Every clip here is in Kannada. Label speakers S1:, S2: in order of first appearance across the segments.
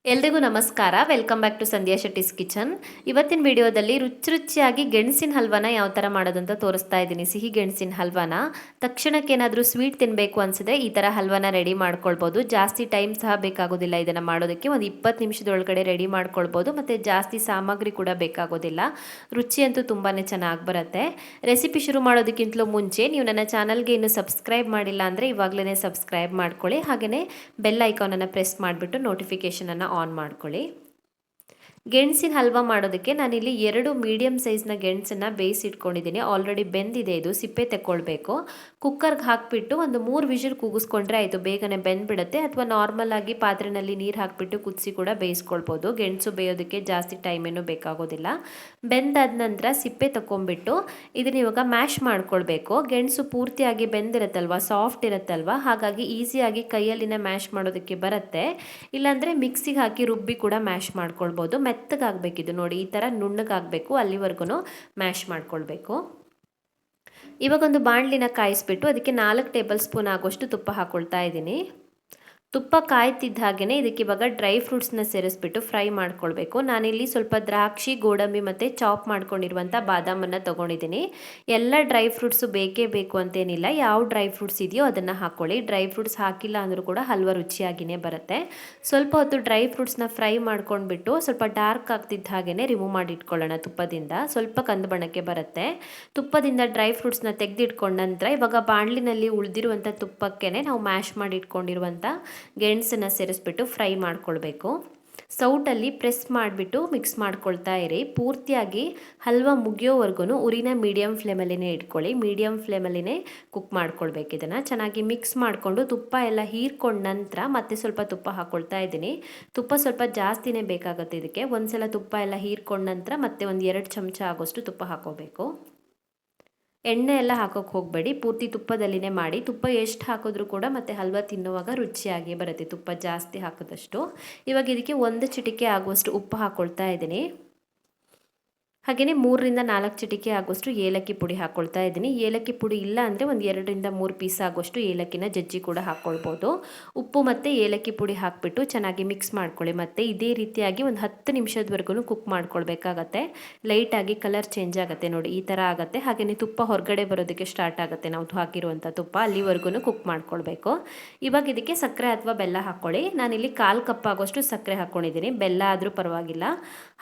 S1: ಎಲ್ರಿಗೂ ನಮಸ್ಕಾರ. Welcome back to Sandhya Shetty's kitchen. ಇವತ್ತಿನ ವಿಡಿಯೋದಲ್ಲಿ ರುಚಿಯಾಗಿ ಗೆಣಸಿನ ಹಲ್ವಾನ ಯಾವ ಥರ ಮಾಡೋದಂತ ತೋರಿಸ್ತಾ ಇದ್ದೀನಿ. ಸಿಹಿ ಗೆಣಸಿನ ಹಲ್ವಾನ ತಕ್ಷಣಕ್ಕೆ ಏನಾದರೂ ಸ್ವೀಟ್ ತಿನ್ನಬೇಕು ಅನಿಸಿದ್ರೆ ಈ ಥರ ಹಲ್ವಾನ ರೆಡಿ ಮಾಡ್ಕೊಳ್ಬೋದು. ಜಾಸ್ತಿ ಟೈಮ್ ಸಹ ಬೇಕಾಗೋದಿಲ್ಲ ಇದನ್ನು ಮಾಡೋದಕ್ಕೆ. ಒಂದು 20 ನಿಮಿಷದೊಳಗಡೆ ರೆಡಿ ಮಾಡ್ಕೊಳ್ಬೋದು ಮತ್ತು ಜಾಸ್ತಿ ಸಾಮಗ್ರಿ ಕೂಡ ಬೇಕಾಗೋದಿಲ್ಲ. ರುಚಿ ಅಂತೂ ತುಂಬಾ ಚೆನ್ನಾಗಿ ಬರುತ್ತೆ. ರೆಸಿಪಿ ಶುರು ಮಾಡೋದಕ್ಕಿಂತಲೂ ಮುಂಚೆ ನೀವು ನನ್ನ ಚಾನಲ್ಗೆ ಇನ್ನೂ ಸಬ್ಸ್ಕ್ರೈಬ್ ಮಾಡಿಲ್ಲ ಅಂದರೆ ಇವಾಗಲೇ ಸಬ್ಸ್ಕ್ರೈಬ್ ಮಾಡ್ಕೊಳ್ಳಿ. ಹಾಗೆಯೇ ಬೆಲ್ ಐಕಾನನ್ನು ಪ್ರೆಸ್ ಮಾಡಿಬಿಟ್ಟು ನೋಟಿಫಿಕೇಷನನ್ನು ಆನ್ ಮಾಡ್ಕೊಳ್ಳಿ. ಗೆಣಸಿನ ಹಲ್ವಾ ಮಾಡೋದಕ್ಕೆ ನಾನಿಲ್ಲಿ 2 ಮೀಡಿಯಮ್ ಸೈಜ್ನ ಗೆಣಸನ್ನು ಬೇಯಿಸಿಟ್ಕೊಂಡಿದ್ದೀನಿ. ಆಲ್ರೆಡಿ ಬೆಂದಿದೆ. ಇದು ಸಿಪ್ಪೆ ತೆಕ್ಕೊಳ್ಬೇಕು. ಕುಕ್ಕರ್ಗೆ ಹಾಕಿಬಿಟ್ಟು ಒಂದು 3 ವಿಷಲ್ ಕೂಗಿಸ್ಕೊಂಡ್ರೆ ಆಯಿತು. ಬೇಗನೆ ಬೆಂದ್ಬಿಡುತ್ತೆ. ಅಥವಾ ನಾರ್ಮಲ್ ಆಗಿ ಪಾತ್ರೆಯಲ್ಲಿ ನೀರು ಹಾಕಿಬಿಟ್ಟು ಕುದಿಸಿ ಕೂಡ ಬೇಯಿಸ್ಕೊಳ್ಬೋದು. ಗೆಣಸು ಬೇಯೋದಕ್ಕೆ ಜಾಸ್ತಿ ಟೈಮ್ ಏನೂ ಬೇಕಾಗೋದಿಲ್ಲ. ಬೆಂದಾದ ನಂತರ ಸಿಪ್ಪೆ ತಗೊಂಡ್ಬಿಟ್ಟು ಇದನ್ನ ಇವಾಗ ಮ್ಯಾಶ್ ಮಾಡ್ಕೊಳ್ಬೇಕು. ಗೆಣಸು ಪೂರ್ತಿಯಾಗಿ ಬೆಂದಿರುತ್ತಲ್ವ, ಸಾಫ್ಟ್ ಇರುತ್ತಲ್ವ, ಹಾಗಾಗಿ ಈಸಿಯಾಗಿ ಕೈಯಲ್ಲಿನ ಮ್ಯಾಶ್ ಮಾಡೋದಕ್ಕೆ ಬರುತ್ತೆ. ಇಲ್ಲಾಂದರೆ ಮಿಕ್ಸಿಗೆ ಹಾಕಿ ರುಬ್ಬಿ ಕೂಡ ಮ್ಯಾಶ್ ಮಾಡ್ಕೊಳ್ಬೋದು. ಮೆತ್ತಗಾಗಬೇಕಿದು ನೋಡಿ, ಈ ಥರ ನುಣ್ಣಗಾಗಬೇಕು. ಅಲ್ಲಿವರೆಗೂ ಮ್ಯಾಶ್ ಮಾಡ್ಕೊಳ್ಬೇಕು. ಇವಾಗೊಂದು ಬಾಣಲಿನ ಕಾಯಿಸ್ಬಿಟ್ಟು ಅದಕ್ಕೆ 4 ಟೇಬಲ್ ಸ್ಪೂನ್ ಆಗುವಷ್ಟು ತುಪ್ಪ ಹಾಕ್ಕೊಳ್ತಾ ಇದ್ದೀನಿ. ತುಪ್ಪ ಕಾಯ್ತಿದ್ದ ಹಾಗೆಯೇ ಇದಕ್ಕೆ ಇವಾಗ ಡ್ರೈ ಫ್ರೂಟ್ಸ್ನ ಸೇರಿಸ್ಬಿಟ್ಟು ಫ್ರೈ ಮಾಡ್ಕೊಳ್ಬೇಕು. ನಾನಿಲ್ಲಿ ಸ್ವಲ್ಪ ದ್ರಾಕ್ಷಿ, ಗೋಡಂಬಿ ಮತ್ತು ಚಾಪ್ ಮಾಡ್ಕೊಂಡಿರುವಂಥ ಬಾದಾಮನ್ನು ತೊಗೊಂಡಿದ್ದೀನಿ. ಎಲ್ಲ ಡ್ರೈ ಫ್ರೂಟ್ಸು ಬೇಕೇ ಬೇಕು ಅಂತೇನಿಲ್ಲ. ಯಾವ ಡ್ರೈ ಫ್ರೂಟ್ಸ್ ಇದೆಯೋ ಅದನ್ನು ಹಾಕ್ಕೊಳ್ಳಿ. ಡ್ರೈ ಫ್ರೂಟ್ಸ್ ಹಾಕಿಲ್ಲ ಅಂದರೂ ಕೂಡ ಹಲ್ವಾ ರುಚಿಯಾಗಿಯೇ ಬರುತ್ತೆ. ಸ್ವಲ್ಪ ಹೊತ್ತು ಡ್ರೈ ಫ್ರೂಟ್ಸ್ನ ಫ್ರೈ ಮಾಡ್ಕೊಂಡ್ಬಿಟ್ಟು ಸ್ವಲ್ಪ ಡಾರ್ಕ್ ಆಗ್ತಿದ್ದ ಹಾಗೆಯೇ ರಿಮೂವ್ ಮಾಡಿ ಇಟ್ಕೊಳ್ಳೋಣ ತುಪ್ಪದಿಂದ. ಸ್ವಲ್ಪ ಕಂದು ಬಣ್ಣಕ್ಕೆ ಬರುತ್ತೆ. ತುಪ್ಪದಿಂದ ಡ್ರೈ ಫ್ರೂಟ್ಸ್ನ ತೆಗೆದಿಟ್ಕೊಂಡ ನಂತರ ಇವಾಗ ಬಾಣಲಿನಲ್ಲಿ ಉಳಿದಿರುವಂಥ ತುಪ್ಪಕ್ಕೆ ನಾವು ಮ್ಯಾಶ್ ಮಾಡಿ ಇಟ್ಕೊಂಡಿರುವಂಥ ಗೆಣಸನ್ನು ಸೇರಿಸ್ಬಿಟ್ಟು ಫ್ರೈ ಮಾಡ್ಕೊಳ್ಬೇಕು. ಸೌಟಲ್ಲಿ ಪ್ರೆಸ್ ಮಾಡಿಬಿಟ್ಟು ಮಿಕ್ಸ್ ಮಾಡ್ಕೊಳ್ತಾ ಇರಿ. ಪೂರ್ತಿಯಾಗಿ ಹಲ್ವಾ ಮುಗಿಯೋವರೆಗೂ ಉರಿನ ಮೀಡಿಯಮ್ ಫ್ಲೇಮಲ್ಲಿನೇ ಇಟ್ಕೊಳ್ಳಿ. ಮೀಡಿಯಮ್ ಫ್ಲೇಮಲ್ಲಿನೇ ಕುಕ್ ಮಾಡ್ಕೊಳ್ಬೇಕು. ಇದನ್ನು ಚೆನ್ನಾಗಿ ಮಿಕ್ಸ್ ಮಾಡಿಕೊಂಡು ತುಪ್ಪ ಎಲ್ಲ ಹೀರ್ಕೊಂಡ ನಂತರ ಮತ್ತೆ ಸ್ವಲ್ಪ ತುಪ್ಪ ಹಾಕ್ಕೊಳ್ತಾ ಇದ್ದೀನಿ. ತುಪ್ಪ ಸ್ವಲ್ಪ ಜಾಸ್ತಿನೇ ಬೇಕಾಗುತ್ತೆ ಇದಕ್ಕೆ. ಒಂದ್ಸಲ ತುಪ್ಪ ಎಲ್ಲ ಹೀರ್ಕೊಂಡ ನಂತರ ಮತ್ತೆ ಒಂದು 2 ಚಮಚ ಆಗೋಷ್ಟು ತುಪ್ಪ ಹಾಕೋಬೇಕು. ಎಣ್ಣೆ ಎಲ್ಲ ಹಾಕೋಕ್ಕೆ ಹೋಗಬೇಡಿ. ಪೂರ್ತಿ ತುಪ್ಪದಲ್ಲಿನೇ ಮಾಡಿ. ತುಪ್ಪ ಎಷ್ಟು ಹಾಕಿದ್ರೂ ಕೂಡ ಮತ್ತು ಹಲ್ವಾ ತಿನ್ನುವಾಗ ರುಚಿಯಾಗಿ ಬರುತ್ತೆ ತುಪ್ಪ ಜಾಸ್ತಿ ಹಾಕಿದಷ್ಟು. ಇವಾಗ ಇದಕ್ಕೆ 1 ಚಿಟಿಕೆ ಆಗುವಷ್ಟು ಉಪ್ಪು ಹಾಕ್ಕೊಳ್ತಾ ಇದ್ದೀನಿ. ಹಾಗೆಯೇ 3ರಿಂದ 4 ಚಿಟಿಕೆ ಆಗುವಷ್ಟು ಏಲಕ್ಕಿ ಪುಡಿ ಹಾಕ್ಕೊಳ್ತಾ ಇದ್ದೀನಿ. ಏಲಕ್ಕಿ ಪುಡಿ ಇಲ್ಲ ಅಂದರೆ ಒಂದು 2ರಿಂದ 3 ಪೀಸ್ ಆಗುವಷ್ಟು ಏಲಕ್ಕಿನ ಜಜ್ಜಿ ಕೂಡ ಹಾಕ್ಕೊಳ್ಬೋದು. ಉಪ್ಪು ಮತ್ತು ಏಲಕ್ಕಿ ಪುಡಿ ಹಾಕಿಬಿಟ್ಟು ಚೆನ್ನಾಗಿ ಮಿಕ್ಸ್ ಮಾಡ್ಕೊಳ್ಳಿ. ಮತ್ತು ಇದೇ ರೀತಿಯಾಗಿ ಒಂದು 10 ನಿಮಿಷದವರೆಗೂ ಕುಕ್ ಮಾಡ್ಕೊಳ್ಬೇಕಾಗತ್ತೆ. ಲೈಟಾಗಿ ಕಲರ್ ಚೇಂಜ್ ಆಗುತ್ತೆ ನೋಡಿ, ಈ ಥರ ಆಗುತ್ತೆ. ಹಾಗೆಯೇ ತುಪ್ಪ ಹೊರಗಡೆ ಬರೋದಕ್ಕೆ ಸ್ಟಾರ್ಟ್ ಆಗುತ್ತೆ ನಾವು ಹಾಕಿರುವಂಥ ತುಪ್ಪ. ಅಲ್ಲಿವರೆಗೂ ಕುಕ್ ಮಾಡ್ಕೊಳ್ಬೇಕು. ಇವಾಗ ಇದಕ್ಕೆ ಸಕ್ಕರೆ ಅಥವಾ ಬೆಲ್ಲ ಹಾಕ್ಕೊಳ್ಳಿ. ನಾನಿಲ್ಲಿ 1/4 ಕಪ್ ಆಗೋಷ್ಟು ಸಕ್ಕರೆ ಹಾಕ್ಕೊಂಡಿದ್ದೀನಿ. ಬೆಲ್ಲ ಆದರೂ ಪರವಾಗಿಲ್ಲ.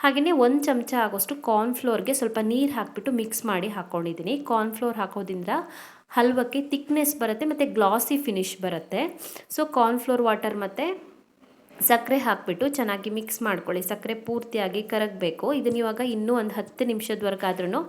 S1: ಹಾಗೆಯೇ 1 ಚಮಚ ಆಗೋಷ್ಟು ಕಾರ್ನ್ಫ್ಲೋರ್ಗೆ ಸ್ವಲ್ಪ ನೀರು ಹಾಕಿಬಿಟ್ಟು ಮಿಕ್ಸ್ ಮಾಡಿ ಹಾಕ್ಕೊಂಡಿದ್ದೀನಿ. ಕಾರ್ನ್ಫ್ಲೋರ್ ಹಾಕೋದ್ರಿಂದ ಹಲ್ವಕ್ಕೆ ಥಿಕ್ನೆಸ್ ಬರುತ್ತೆ ಮತ್ತು ಗ್ಲಾಸಿ ಫಿನಿಶ್ ಬರುತ್ತೆ. ಸೊ ಕಾರ್ನ್ಫ್ಲೋರ್ ವಾಟರ್ ಮತ್ತು ಸಕ್ಕರೆ ಹಾಕಿಬಿಟ್ಟು ಚೆನ್ನಾಗಿ ಮಿಕ್ಸ್ ಮಾಡ್ಕೊಳ್ಳಿ. ಸಕ್ಕರೆ ಪೂರ್ತಿಯಾಗಿ ಕರಗಬೇಕು. ಇದನ್ನ ಇವಾಗ ಇನ್ನೂ ಒಂದು 10 ನಿಮಿಷದವರೆಗಾದ್ರೂ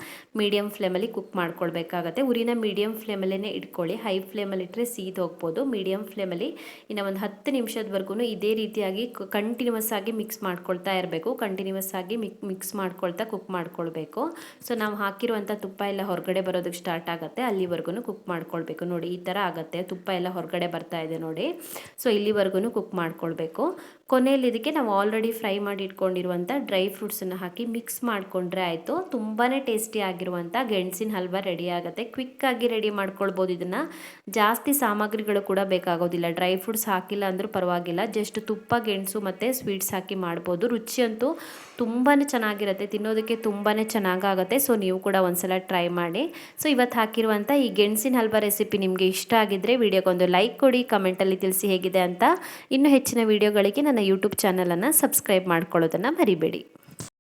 S1: ಮೀಡಿಯಮ್ ಫ್ಲೇಮಲ್ಲಿ ಕುಕ್ ಮಾಡ್ಕೊಳ್ಬೇಕಾಗತ್ತೆ. ಉರಿನ ಮೀಡಿಯಮ್ ಫ್ಲೇಮಲ್ಲೇ ಇಟ್ಕೊಳ್ಳಿ. ಹೈ ಫ್ಲೇಮಲ್ಲಿ ಇಟ್ಟರೆ ಸೀದು ಹೋಗ್ಬೋದು. ಮೀಡಿಯಮ್ ಫ್ಲೇಮಲ್ಲಿ ಇನ್ನು ಒಂದು 10 ನಿಮಿಷದವರೆಗೂ ಇದೇ ರೀತಿಯಾಗಿ ಕಂಟಿನ್ಯೂಸ್ ಆಗಿ ಮಿಕ್ಸ್ ಮಾಡ್ಕೊಳ್ತಾ ಇರಬೇಕು. ಕಂಟಿನ್ಯೂಸ್ ಆಗಿ ಮಿಕ್ಸ್ ಮಾಡ್ಕೊಳ್ತಾ ಕುಕ್ ಮಾಡ್ಕೊಳ್ಬೇಕು. ಸೊ ನಾವು ಹಾಕಿರುವಂಥ ತುಪ್ಪ ಎಲ್ಲ ಹೊರಗಡೆ ಬರೋದಕ್ಕೆ ಸ್ಟಾರ್ಟ್ ಆಗುತ್ತೆ. ಅಲ್ಲಿವರೆಗೂ ಕುಕ್ ಮಾಡ್ಕೊಳ್ಬೇಕು. ನೋಡಿ, ಈ ಥರ ಆಗುತ್ತೆ. ತುಪ್ಪ ಎಲ್ಲ ಹೊರಗಡೆ ಬರ್ತಾ ಇದೆ ನೋಡಿ. ಸೊ ಇಲ್ಲಿವರೆಗೂ ಕುಕ್ ಮಾಡ್ಕೊಳ್ಬೇಕು. ಕೊನೆಯಲ್ಲಿ ಇದಕ್ಕೆ ನಾವು ಆಲ್ರೆಡಿ ಫ್ರೈ ಮಾಡಿ ಇಟ್ಕೊಂಡಿರುವಂಥ ಡ್ರೈ ಫ್ರೂಟ್ಸನ್ನು ಹಾಕಿ ಮಿಕ್ಸ್ ಮಾಡಿಕೊಂಡ್ರೆ ಆಯಿತು. ತುಂಬಾ ಟೇಸ್ಟಿ ಆಗಿರುವಂಥ ಗೆಣಸಿನ ಹಲ್ವಾ ರೆಡಿ ಆಗುತ್ತೆ. ಕ್ವಿಕ್ಕಾಗಿ ರೆಡಿ ಮಾಡ್ಕೊಳ್ಬೋದು. ಇದನ್ನು ಜಾಸ್ತಿ ಸಾಮಗ್ರಿಗಳು ಕೂಡ ಬೇಕಾಗೋದಿಲ್ಲ. ಡ್ರೈ ಫ್ರೂಟ್ಸ್ ಹಾಕಿಲ್ಲ ಅಂದರೂ ಪರವಾಗಿಲ್ಲ. ಜಸ್ಟ್ ತುಪ್ಪ, ಗೆಣಸು ಮತ್ತು ಸ್ವೀಟ್ಸ್ ಹಾಕಿ ಮಾಡ್ಬೋದು. ರುಚಿ ಅಂತೂ ತುಂಬಾ ಚೆನ್ನಾಗಿರುತ್ತೆ. ತಿನ್ನೋದಕ್ಕೆ ತುಂಬಾ ಚೆನ್ನಾಗಾಗುತ್ತೆ. ಸೊ ನೀವು ಕೂಡ ಒಂದ್ಸಲ ಟ್ರೈ ಮಾಡಿ. ಸೊ ಇವತ್ತು ಹಾಕಿರುವಂಥ ಈ ಗೆಣಸಿನ ಹಲ್ವಾ ರೆಸಿಪಿ ನಿಮಗೆ ಇಷ್ಟ ಆಗಿದ್ದರೆ ವಿಡಿಯೋಗೊಂದು ಲೈಕ್ ಕೊಡಿ. ಕಮೆಂಟಲ್ಲಿ ತಿಳಿಸಿ ಹೇಗಿದೆ ಅಂತ. ಇನ್ನೂ ಹೆಚ್ಚಿನ ವಿಡಿಯೋಗಳಿಗೆ ನನ್ನ ಯೂಟ್ಯೂಬ್ ಚಾನಲನ್ನು ಸಬ್ಸ್ಕ್ರೈಬ್ ಮಾಡ್ಕೊಳ್ಳೋದನ್ನು ಮರಿಬೇಡಿ.